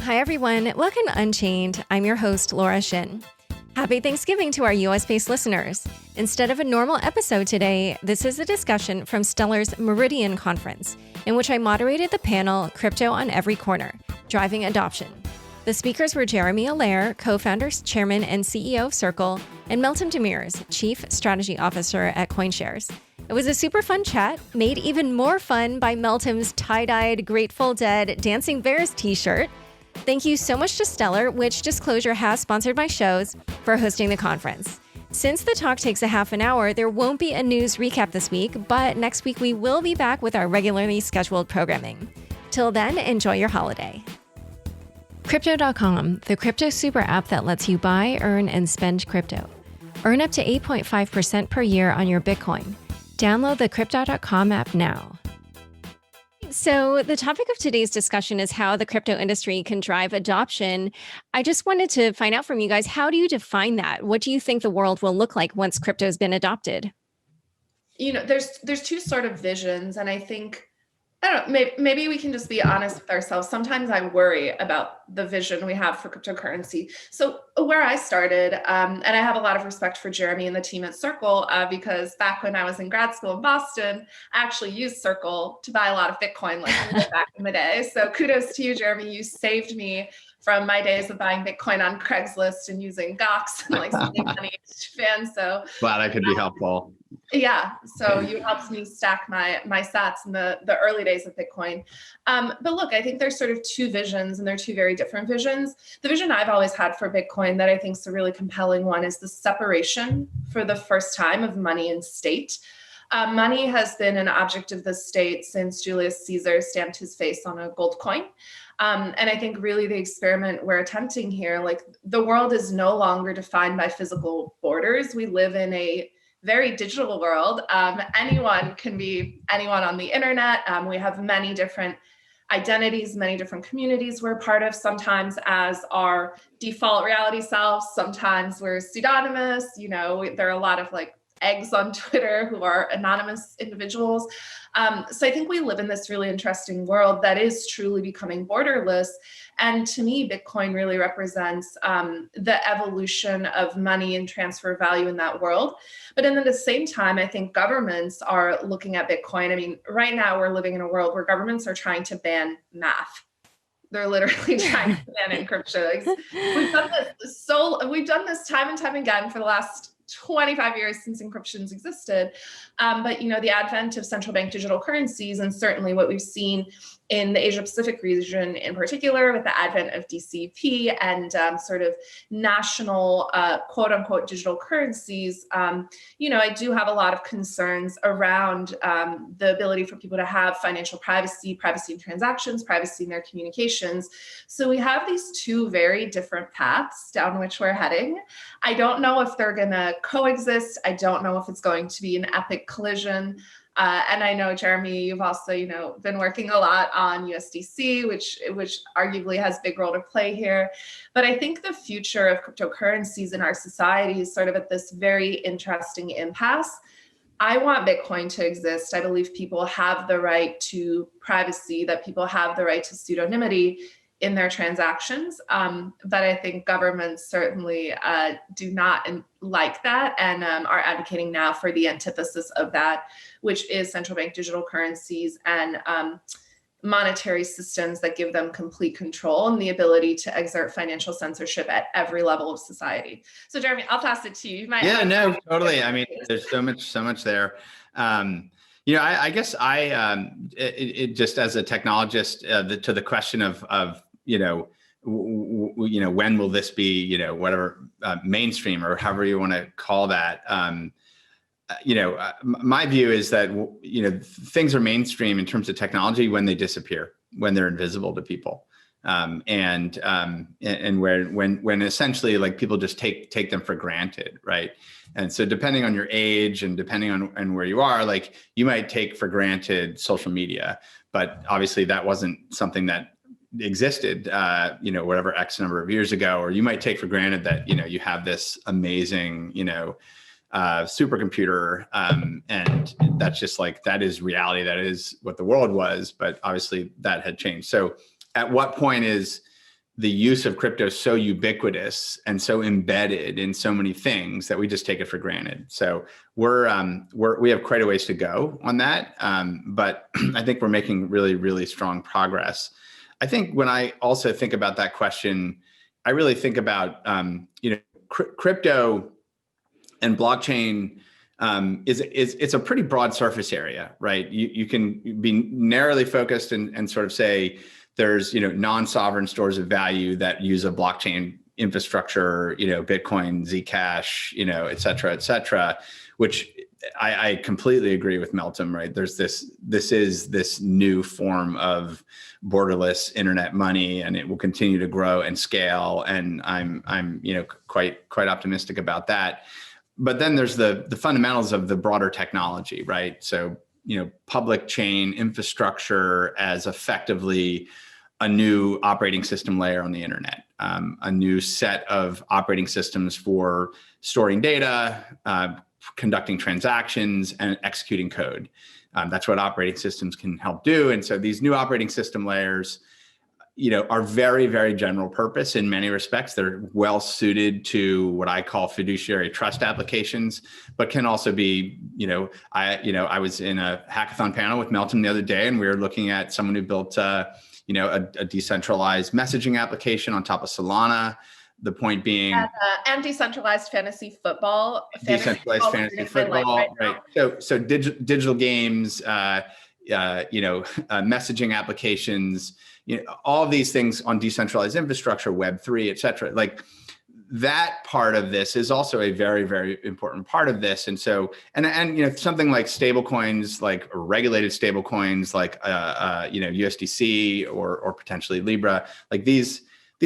Hi, everyone. Welcome to Unchained. I'm your host, Laura Shin. Happy Thanksgiving to our US-based listeners. Instead of a normal episode today, this is a discussion from Stellar's Meridian conference, in which I moderated the panel Crypto on Every Corner, Driving Adoption. The speakers were Jeremy Allaire, co-founder, chairman, and CEO of Circle, and Meltem Demirors, chief strategy officer at CoinShares. It was a super fun chat, made even more fun by Meltem's tie-dyed Grateful Dead Dancing Bears t-shirt. Thank you so much to Stellar, which disclosure has sponsored my shows, for hosting the conference. Since the talk takes a half an hour, there won't be a news recap this week, but next week we will be back with our regularly scheduled programming. Till then, enjoy your holiday. Crypto.com, the crypto super app that lets you buy, earn, and spend crypto. Earn up to 8.5% per year on your Bitcoin. Download the Crypto.com app now. So the topic of today's discussion is how the crypto industry can drive adoption. I just wanted to find out from you guys, how do you define that? What do you think the world will look like once crypto has been adopted? You know, there's two sort of visions, and I think, I don't know, maybe we can just be honest with ourselves. Sometimes I worry about the vision we have for cryptocurrency. So where I started, and I have a lot of respect for Jeremy and the team at Circle, because back when I was in grad school in Boston, I actually used Circle to buy a lot of Bitcoin like back in the day. So kudos to you, Jeremy. You saved me from my days of buying Bitcoin on Craigslist and using Gox and like sending money to fans. So glad I could be helpful. Yeah, so you helped me stack my sats in the early days of Bitcoin. But look, I think there's sort of two visions, and they're two very different visions. The vision I've always had for Bitcoin that I think is a really compelling one is the separation for the first time of money and state. Money has been an object of the state since Julius Caesar stamped his face on a gold coin. And I think really the experiment we're attempting here, like the world is no longer defined by physical borders. We live in a very digital world. Anyone can be anyone on the internet. We have many different identities, many different communities we're part of, sometimes as our default reality selves, sometimes we're pseudonymous. You know, there are a lot of like eggs on Twitter who are anonymous individuals. So I think we live in this really interesting world that is truly becoming borderless. And to me, Bitcoin really represents the evolution of money and transfer value in that world. But then at the same time, I think governments are looking at Bitcoin. I mean, right now we're living in a world where governments are trying to ban math. They're literally trying to ban encryption. Like, we've done this time and time again for the last 25 years since encryption's existed. But, you know, the advent of central bank digital currencies, and certainly what we've seen in the Asia Pacific region in particular with the advent of DCP and sort of national quote unquote digital currencies, you know, I do have a lot of concerns around the ability for people to have financial privacy, privacy in transactions, privacy in their communications. So we have these two very different paths down which we're heading. I don't know if they're going to coexist. I don't know if it's going to be an epic collision. And I know, Jeremy, you've also, you know, been working a lot on USDC, which arguably has a big role to play here. But I think the future of cryptocurrencies in our society is sort of at this very interesting impasse. I want Bitcoin to exist. I believe people have the right to privacy, that people have the right to pseudonymity in their transactions. But I think governments certainly do not like that and are advocating now for the antithesis of that, which is central bank digital currencies and monetary systems that give them complete control and the ability to exert financial censorship at every level of society. So Jeremy, I'll pass it to you. Yeah, no, totally. I mean, there's so much there. You know, I guess it just as a technologist, to the question of you know, when will this be, you know, whatever mainstream or however you want to call that. You know, my view is that, you know, things are mainstream in terms of technology when they disappear, when they're invisible to people. And when essentially like people just take them for granted, right? And so depending on your age and depending on where you are, like you might take for granted social media, but obviously that wasn't something that existed, you know, whatever X number of years ago, or you might take for granted that, you know, you have this amazing, you know, supercomputer, and that's just like, that is reality. That is what the world was, but obviously that had changed. So at what point is the use of crypto is so ubiquitous and so embedded in so many things that we just take it for granted. So we have quite a ways to go on that, but I think we're making really, really strong progress. I think when I also think about that question, I really think about crypto and blockchain. It's a pretty broad surface area, right? You can be narrowly focused and sort of say there's non-sovereign stores of value that use a blockchain infrastructure, Bitcoin, Zcash, et cetera, which I completely agree with Meltem, right? There's this is this new form of borderless internet money, and it will continue to grow and scale. And I'm quite optimistic about that. But then there's the fundamentals of the broader technology, right? So, public chain infrastructure as effectively a new operating system layer on the internet, a new set of operating systems for storing data, conducting transactions, and executing code. That's what operating systems can help do. And so these new operating system layers, are very, very general purpose in many respects. They're well suited to what I call fiduciary trust applications, but can also be, I was in a hackathon panel with Meltem the other day, and we were looking at someone who built a decentralized messaging application on top of Solana. The point being, and decentralized fantasy football. Decentralized fantasy football, right? So digital games, messaging applications, all of these things on decentralized infrastructure, Web3, et cetera. Like that part of this is also a very, very important part of this. And so, and something like stable coins, like regulated stable coins, like USDC or potentially Libra, like these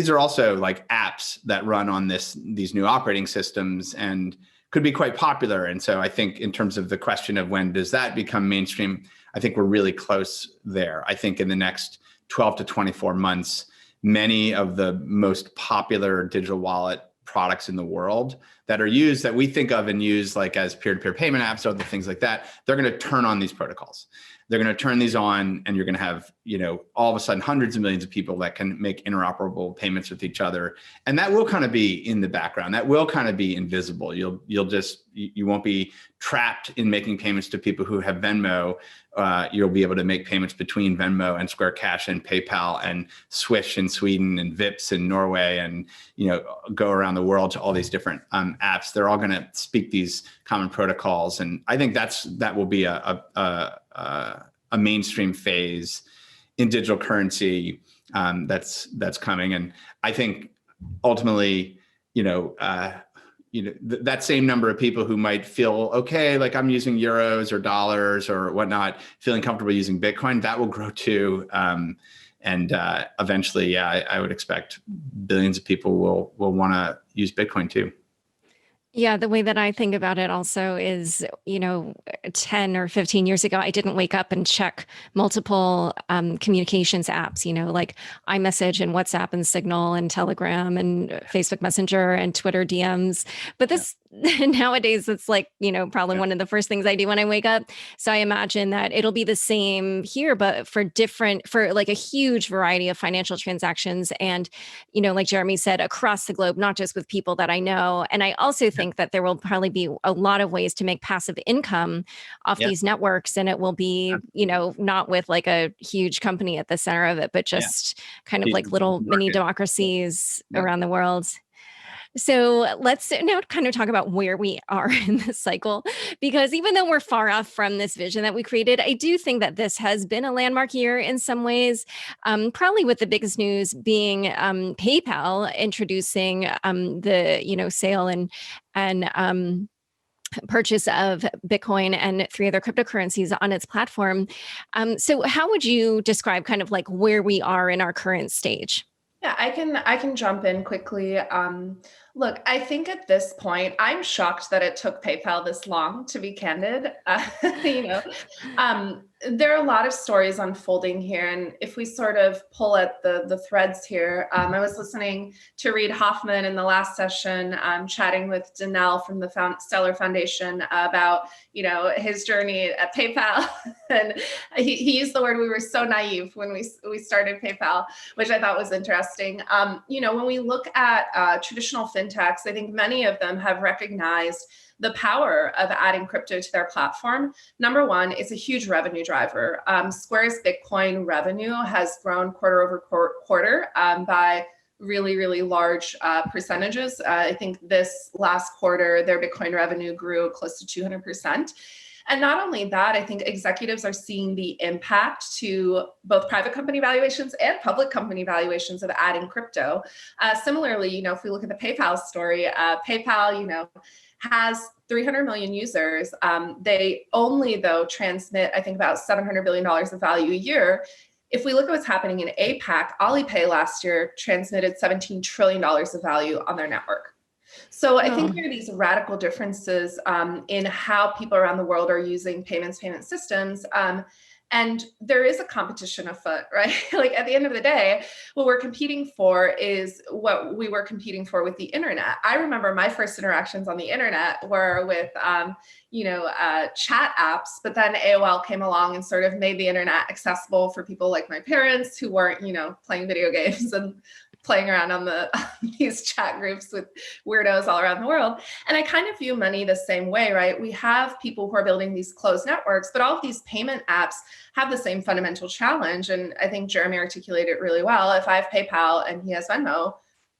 are also like apps that run on these new operating systems and could be quite popular. And so I think in terms of the question of when does that become mainstream, I think we're really close there. I think in the next 12 to 24 months, many of the most popular digital wallet products in the world that we think of and use like as peer-to-peer payment apps or other things like that, they're going to turn on these protocols. They're going to turn these on, and you're going to have, all of a sudden hundreds of millions of people that can make interoperable payments with each other. And that will kind of be in the background. That will kind of be invisible. You won't be trapped in making payments to people who have Venmo. You'll be able to make payments between Venmo and Square Cash and PayPal and Swish in Sweden and Vips in Norway, and go around the world to all these different apps. They're all going to speak these common protocols, and I think that will be a mainstream phase in digital currency that's coming. And I think ultimately, that same number of people who might feel, okay, like I'm using euros or dollars or whatnot, feeling comfortable using Bitcoin, that will grow too. And eventually, I would expect billions of people will want to use Bitcoin too. Yeah, the way that I think about it also is, 10 or 15 years ago, I didn't wake up and check multiple communications apps, like iMessage and WhatsApp and Signal and Telegram and Facebook Messenger and Twitter DMs. But this nowadays, it's like, probably one of the first things I do when I wake up. So I imagine that it'll be the same here, but for like a huge variety of financial transactions. And, like Jeremy said, across the globe, not just with people that I know. And I also think that there will probably be a lot of ways to make passive income off these networks. And it will be, not with like a huge company at the center of it, but just kind of like little mini democracies around the world. So let's now kind of talk about where we are in this cycle, because even though we're far off from this vision that we created, I do think that this has been a landmark year in some ways, probably with the biggest news being PayPal introducing the sale and purchase of Bitcoin and 3 other cryptocurrencies on its platform. So how would you describe kind of like where we are in our current stage? Yeah, I can jump in quickly. Look, I think at this point, I'm shocked that it took PayPal this long, to be candid. there are a lot of stories unfolding here. And if we sort of pull at the threads here, I was listening to Reid Hoffman in the last session, chatting with Danelle from the Stellar Foundation about, his journey at PayPal. And he used the word, we were so naive when we started PayPal, which I thought was interesting. When we look at traditional fintechs, I think many of them have recognized the power of adding crypto to their platform. Number one, it's a huge revenue driver. Square's Bitcoin revenue has grown quarter over quarter by really, really large percentages. I think this last quarter, their Bitcoin revenue grew close to 200%. And not only that, I think executives are seeing the impact to both private company valuations and public company valuations of adding crypto. Similarly, if we look at the PayPal story, PayPal, has 300 million users. They only, though, transmit, I think, about $700 billion of value a year. If we look at what's happening in APAC, Alipay last year transmitted $17 trillion of value on their network. So I think there are these radical differences in how people around the world are using payment systems. And there is a competition afoot, right? Like at the end of the day, what we're competing for is what we were competing for with the internet. I remember my first interactions on the internet were with, chat apps, but then AOL came along and sort of made the internet accessible for people like my parents who weren't, playing video games and playing around on these chat groups with weirdos all around the world. And I kind of view money the same way, right? We have people who are building these closed networks, but all of these payment apps have the same fundamental challenge. And I think Jeremy articulated it really well. If I have PayPal and he has Venmo,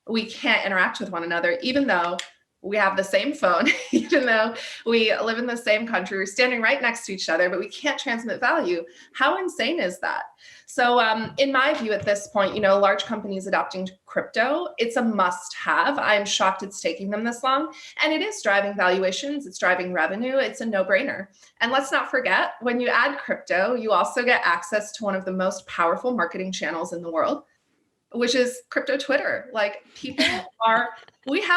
we can't interact with one another, even though we have the same phone, even though we live in the same country, we're standing right next to each other, but we can't transmit value. How insane is that? So in my view at this point, large companies adopting crypto, it's a must have. I'm shocked it's taking them this long. And it is driving valuations, it's driving revenue, it's a no-brainer. And let's not forget, when you add crypto, you also get access to one of the most powerful marketing channels in the world, which is crypto Twitter. Like we have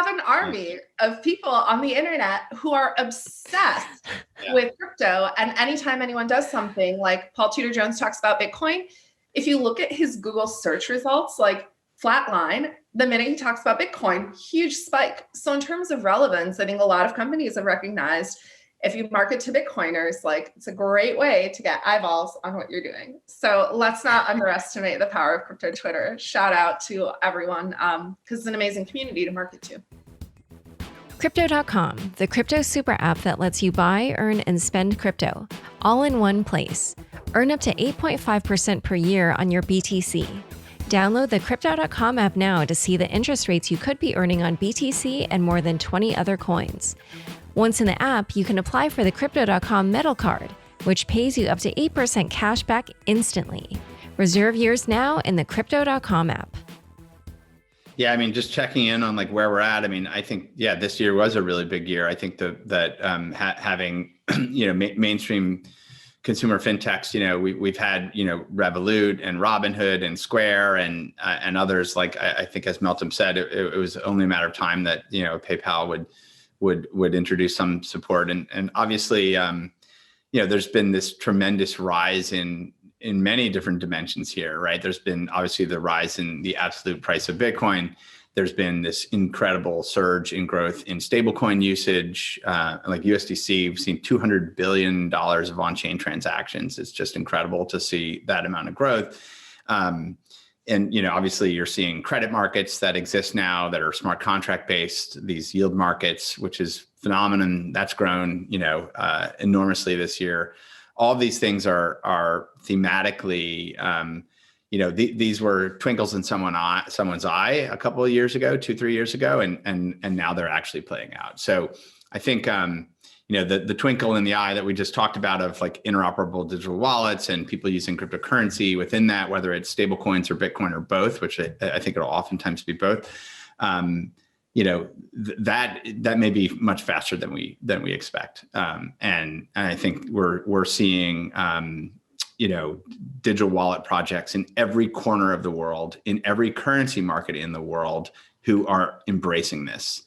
an army of people on the internet who are obsessed with crypto. And anytime anyone does something like Paul Tudor Jones talks about Bitcoin, if you look at his Google search results, like flatline, the minute he talks about Bitcoin, huge spike. So in terms of relevance, I think a lot of companies have recognized if you market to Bitcoiners, like it's a great way to get eyeballs on what you're doing. So let's not underestimate the power of crypto Twitter. Shout out to everyone because it's an amazing community to market to. Crypto.com, the crypto super app that lets you buy, earn, and spend crypto, all in one place. Earn up to 8.5% per year on your BTC. Download the Crypto.com app now to see the interest rates you could be earning on BTC and more than 20 other coins. Once in the app, you can apply for the Crypto.com Metal Card, which pays you up to 8% cash back instantly. Reserve yours now in the Crypto.com app. Yeah, I mean, just checking in on like where we're at. I mean, I think, this year was a really big year. I think that having, mainstream consumer fintechs, we've had, Revolut and Robinhood and Square and others. Like I think, as Meltem said, it was only a matter of time that, PayPal would introduce some support. And obviously, there's been this tremendous rise in many different dimensions here, right? There's been obviously the rise in the absolute price of Bitcoin. There's been this incredible surge in growth in stablecoin usage, like USDC. We've seen $200 billion of on-chain transactions. It's just incredible to see that amount of growth. And, obviously you're seeing credit markets that exist now that are smart contract based, these yield markets, which is phenomenon that's grown, enormously this year. All of these things are thematically, these were twinkles in someone's eye a couple of years ago, 2-3 years ago, and now they're actually playing out. So I think, the twinkle in the eye that we just talked about of like interoperable digital wallets and people using cryptocurrency within that, whether it's stable coins or Bitcoin or both, which I think it'll oftentimes be both, that may be much faster than we expect. And I think we're seeing, digital wallet projects in every corner of the world, in every currency market in the world, who are embracing this.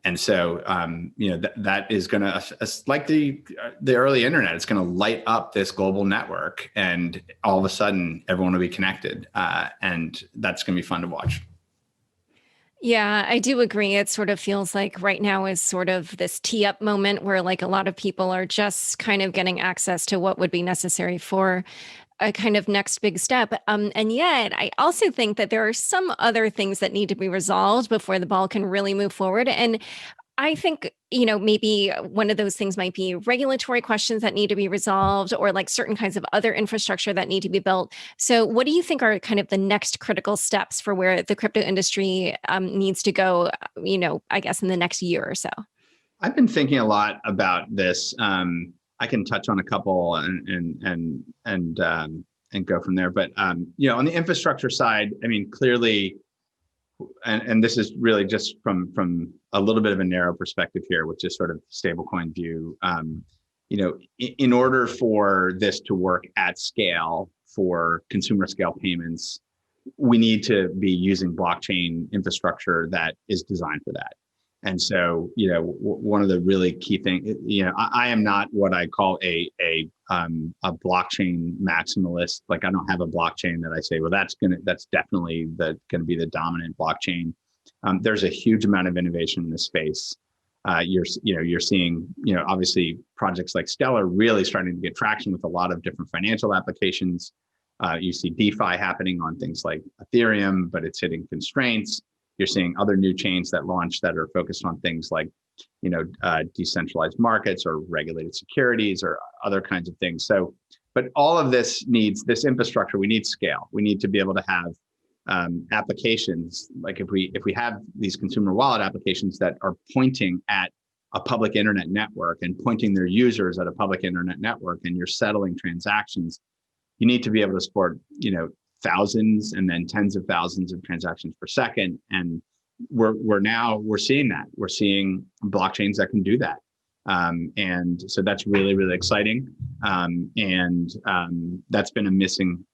And so, that is going to, like the early internet, it's going to light up this global network, and all of a sudden everyone will be connected. And that's going to be fun to watch. Yeah, I do agree. It sort of feels like right now is sort of this tee up moment where like a lot of people are just kind of getting access to what would be necessary for a kind of next big step. And yet, I also think that there are some other things that need to be resolved before the ball can really move forward. And I think, maybe one of those things might be regulatory questions that need to be resolved, or like certain kinds of other infrastructure that need to be built. So what do you think are kind of the next critical steps for where the crypto industry needs to go, I guess in the next year or so? I've been thinking a lot about this. I can touch on a couple and go from there. But on the infrastructure side, I mean, clearly, and this is really just from a little bit of a narrow perspective here, which is sort of stablecoin view. In order for this to work at scale for consumer scale payments, we need to be using blockchain infrastructure that is designed for that. And so, one of the really key things, I am not what I call a blockchain maximalist. Like, I don't have a blockchain that I say, well, that's definitely gonna be the dominant blockchain. There's a huge amount of innovation in this space. You're seeing, obviously projects like Stellar really starting to get traction with a lot of different financial applications. You see DeFi happening on things like Ethereum, but it's hitting constraints. You're seeing other new chains that launch that are focused on things like, decentralized markets or regulated securities or other kinds of things. So, but all of this needs this infrastructure. We need scale. We need to be able to have applications. Like if we have these consumer wallet applications that are pointing at a public internet network and pointing their users at a public internet network, and you're settling transactions, you need to be able to support, thousands and then tens of thousands of transactions per second. And we're seeing that. We're seeing blockchains that can do that. And so that's really, really exciting. That's been a missing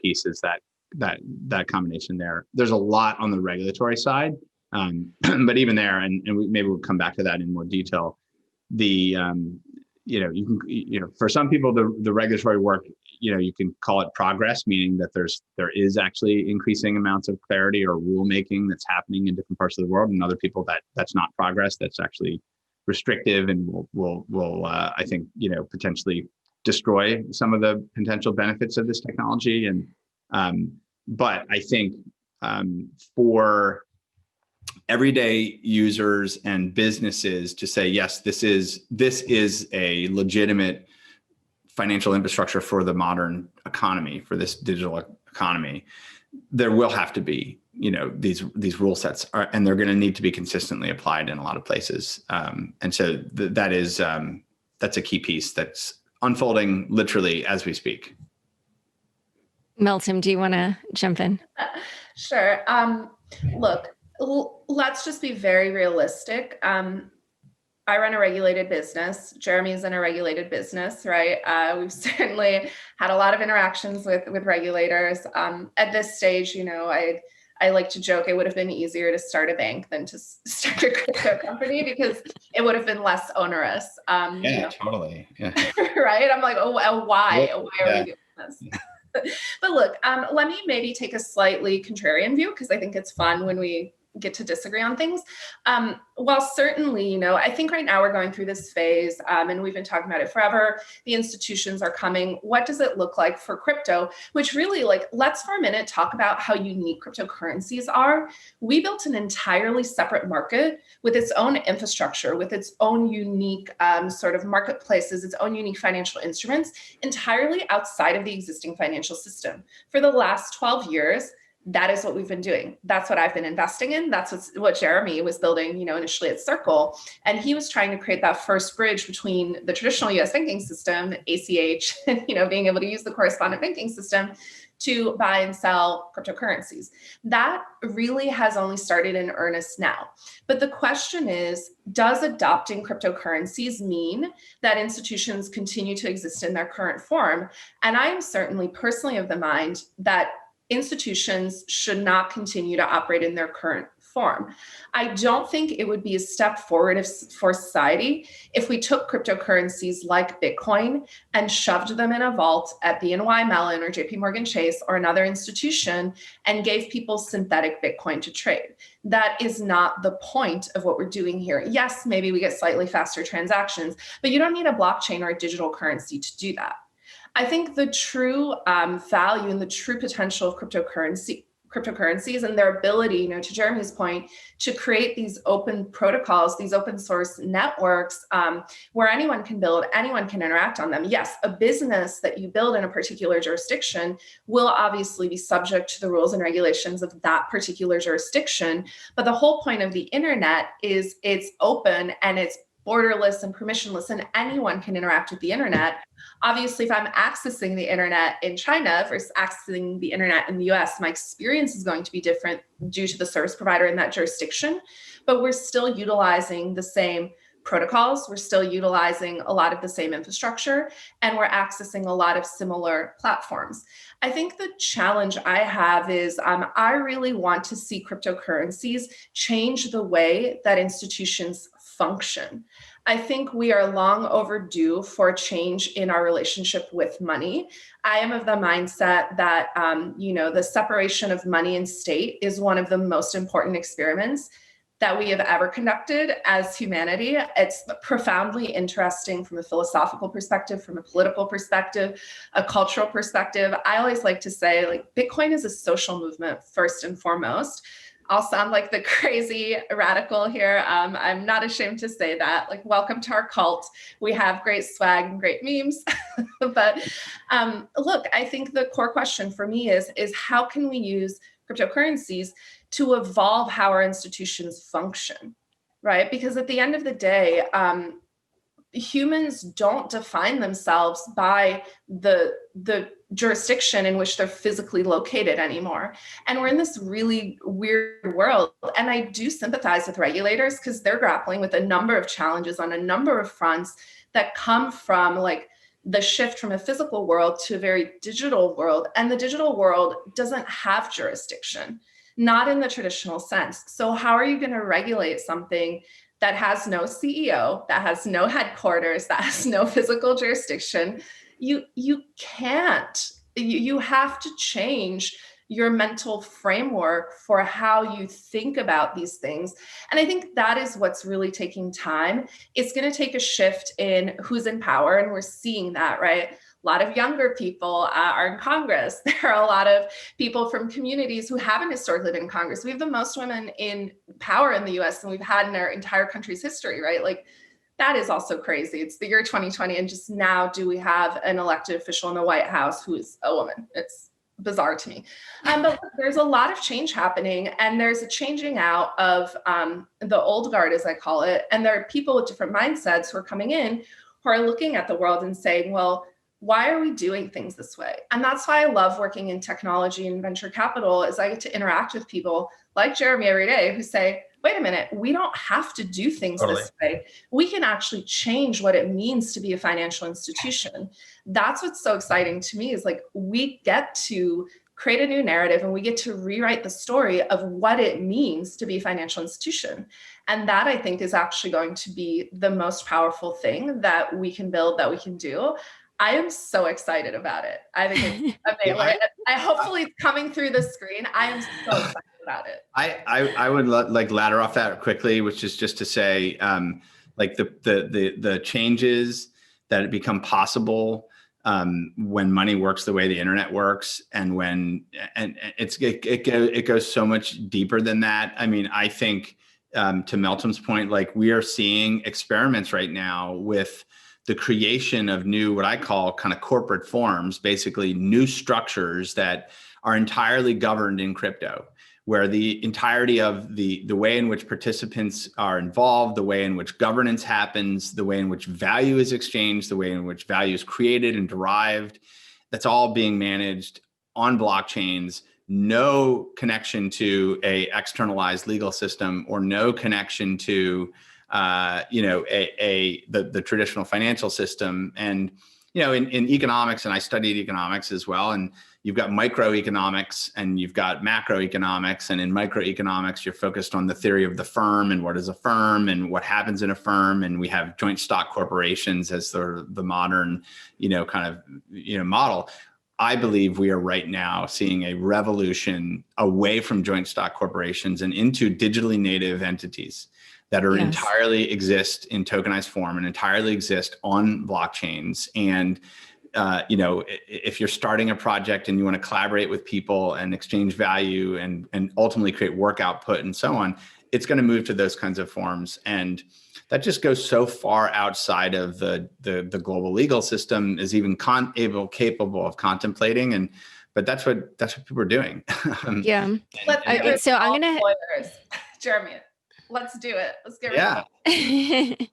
piece, is that combination there. There's a lot on the regulatory side. But even there, maybe we'll come back to that in more detail. For some people, the regulatory work, you can call it progress, meaning that there is actually increasing amounts of clarity or rulemaking that's happening in different parts of the world, and other people that's not progress, that's actually restrictive and will I think potentially destroy some of the potential benefits of this technology. But I think for everyday users and businesses to say, yes, this is a legitimate financial infrastructure for the modern economy, for this digital economy, there will have to be, these rule sets and they're going to need to be consistently applied in a lot of places. And so that's a key piece that's unfolding literally as we speak. Meltem, do you want to jump in? Sure. Look, let's just be very realistic. I run a regulated business. Jeremy's in a regulated business, right? We've certainly had a lot of interactions with regulators. At this stage, I like to joke it would have been easier to start a bank than to start a crypto company, because it would have been less onerous. Totally. Yeah. Right? I'm like, why are we doing this? But look, let me maybe take a slightly contrarian view, because I think it's fun when we get to disagree on things. While certainly, I think right now we're going through this phase, and we've been talking about it forever. The institutions are coming. What does it look like for crypto? Which really, let's for a minute talk about how unique cryptocurrencies are. We built an entirely separate market with its own infrastructure, with its own unique sort of marketplaces, its own unique financial instruments, entirely outside of the existing financial system. For the last 12 years, that is what we've been doing. That's what I've been investing in. That's what Jeremy was building, initially at Circle. And he was trying to create that first bridge between the traditional US banking system, ACH, and, being able to use the correspondent banking system to buy and sell cryptocurrencies. That really has only started in earnest now. But the question is, does adopting cryptocurrencies mean that institutions continue to exist in their current form? And I am certainly personally of the mind that institutions should not continue to operate in their current form. I don't think it would be a step forward for society if we took cryptocurrencies like Bitcoin and shoved them in a vault at BNY Mellon or JP Morgan Chase or another institution and gave people synthetic Bitcoin to trade. That is not the point of what we're doing here. Yes, maybe we get slightly faster transactions, but you don't need a blockchain or a digital currency to do that. I think the true value and the true potential of cryptocurrencies and their ability, to Jeremy's point, to create these open protocols, these open source networks where anyone can build, anyone can interact on them. Yes, a business that you build in a particular jurisdiction will obviously be subject to the rules and regulations of that particular jurisdiction. But the whole point of the internet is it's open and it's borderless and permissionless, and anyone can interact with the internet. Obviously, if I'm accessing the internet in China versus accessing the internet in the US, my experience is going to be different due to the service provider in that jurisdiction, but we're still utilizing the same protocols. We're still utilizing a lot of the same infrastructure, and we're accessing a lot of similar platforms. I think the challenge I have is I really want to see cryptocurrencies change the way that institutions function. I think we are long overdue for a change in our relationship with money. I am of the mindset that, the separation of money and state is one of the most important experiments that we have ever conducted as humanity. It's profoundly interesting from a philosophical perspective, from a political perspective, a cultural perspective. I always like to say, Bitcoin is a social movement first and foremost. I'll sound like the crazy radical here. I'm not ashamed to say that. Welcome to our cult. We have great swag and great memes. But look, I think the core question for me is how can we use cryptocurrencies to evolve how our institutions function, right? Because at the end of the day, humans don't define themselves by the jurisdiction in which they're physically located anymore. And we're in this really weird world. And I do sympathize with regulators because they're grappling with a number of challenges on a number of fronts that come from the shift from a physical world to a very digital world. And the digital world doesn't have jurisdiction, not in the traditional sense. So how are you going to regulate something that has no CEO, that has no headquarters, that has no physical jurisdiction? You can't. You have to change your mental framework for how you think about these things. And I think that is what's really taking time. It's going to take a shift in who's in power. And we're seeing that, right? A lot of younger people are in Congress. There are a lot of people from communities who haven't historically been in Congress. We have the most women in power in the US than we've had in our entire country's history, right? That is also crazy. It's the year 2020, and just now do we have an elected official in the White House who is a woman? It's bizarre to me. But there's a lot of change happening, and there's a changing out of the old guard, as I call it. And there are people with different mindsets who are coming in who are looking at the world and saying, well, why are we doing things this way? And that's why I love working in technology and venture capital, is I get to interact with people like Jeremy every day who say, wait a minute, we don't have to do things this way. We can actually change what it means to be a financial institution. That's what's so exciting to me, is we get to create a new narrative and we get to rewrite the story of what it means to be a financial institution. And that, I think, is actually going to be the most powerful thing that we can build, that we can do. I am so excited about it. I think it's amazing. I hopefully it's coming through the screen. I am so excited about it. I would ladder off that quickly, which is just to say, the changes that become possible when money works the way the internet works, and it goes so much deeper than that. I mean, I think to Meltem's point, we are seeing experiments right now with the creation of new, what I call kind of corporate forms, basically new structures that are entirely governed in crypto, where the entirety of the way in which participants are involved, the way in which governance happens, the way in which value is exchanged, the way in which value is created and derived, that's all being managed on blockchains, no connection to a externalized legal system, or no connection to the traditional financial system. And in economics, and I studied economics as well, and you've got microeconomics and you've got macroeconomics, and in microeconomics, you're focused on the theory of the firm and what is a firm and what happens in a firm. And we have joint stock corporations as the modern, model. I believe we are right now seeing a revolution away from joint stock corporations and into digitally native entities that are entirely exist in tokenized form and entirely exist on blockchains. And if you're starting a project and you want to collaborate with people and exchange value and ultimately create work output and so on, it's going to move to those kinds of forms. And that just goes so far outside of the global legal system is even capable of contemplating. But that's what people are doing. Yeah. So I'm going to, Jeremy, let's do it. Let's get rid of it.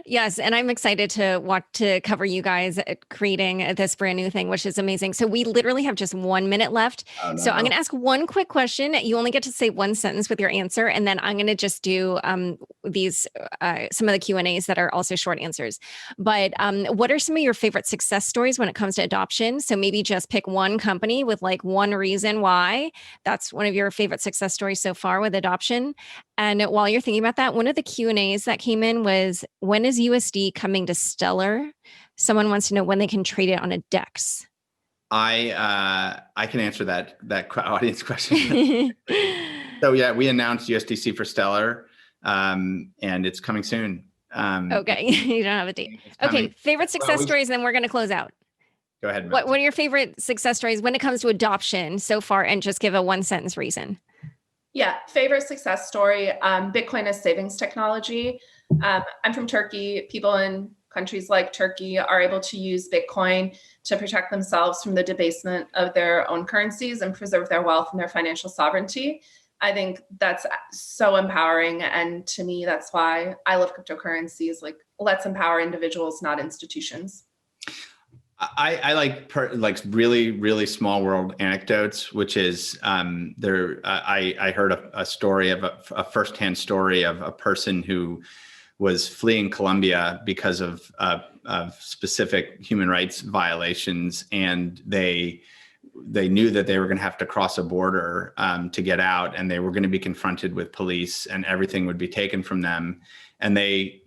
Yes. And I'm excited to cover you guys creating this brand new thing, which is amazing. So we literally have just 1 minute left. So I'm going to ask one quick question. You only get to say one sentence with your answer. And then I'm going to just do some of the Q&As that are also short answers. But what are some of your favorite success stories when it comes to adoption? So maybe just pick one company with like one reason why that's one of your favorite success stories so far with adoption. And while you're thinking about that, one of the Q&As that came in was, when is USD coming to Stellar? Someone wants to know when they can trade it on a DEX. I can answer that audience question. So yeah, we announced USDC for Stellar, and it's coming soon. Okay, you don't have a date. Okay, favorite success stories, and then we're going to close out. Go ahead. What are your favorite success stories when it comes to adoption so far? And just give a one sentence reason. Yeah, favorite success story, Bitcoin as savings technology. I'm from Turkey. People in countries like Turkey are able to use Bitcoin to protect themselves from the debasement of their own currencies and preserve their wealth and their financial sovereignty. I think that's so empowering. And to me, that's why I love cryptocurrencies. Like, let's empower individuals, not institutions. I like really, really small world anecdotes, which is I heard a story of a firsthand story of a person who was fleeing Colombia because of specific human rights violations, and they knew that they were going to have to cross a border to get out, and they were going to be confronted with police, and everything would be taken from them. And they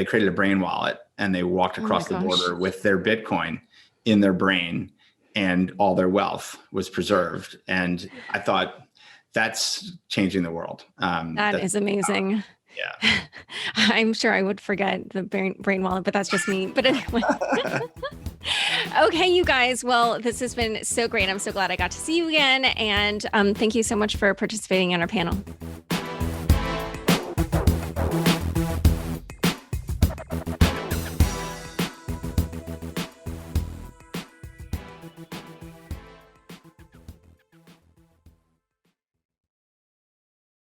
created a brain wallet, and they walked across the border with their Bitcoin in their brain, and all their wealth was preserved. And I thought, that's changing the world. That is amazing. Yeah. I'm sure I would forget the brain wallet, but that's just me. But anyway. Okay, you guys. Well, this has been so great. I'm so glad I got to see you again. And thank you so much for participating in our panel.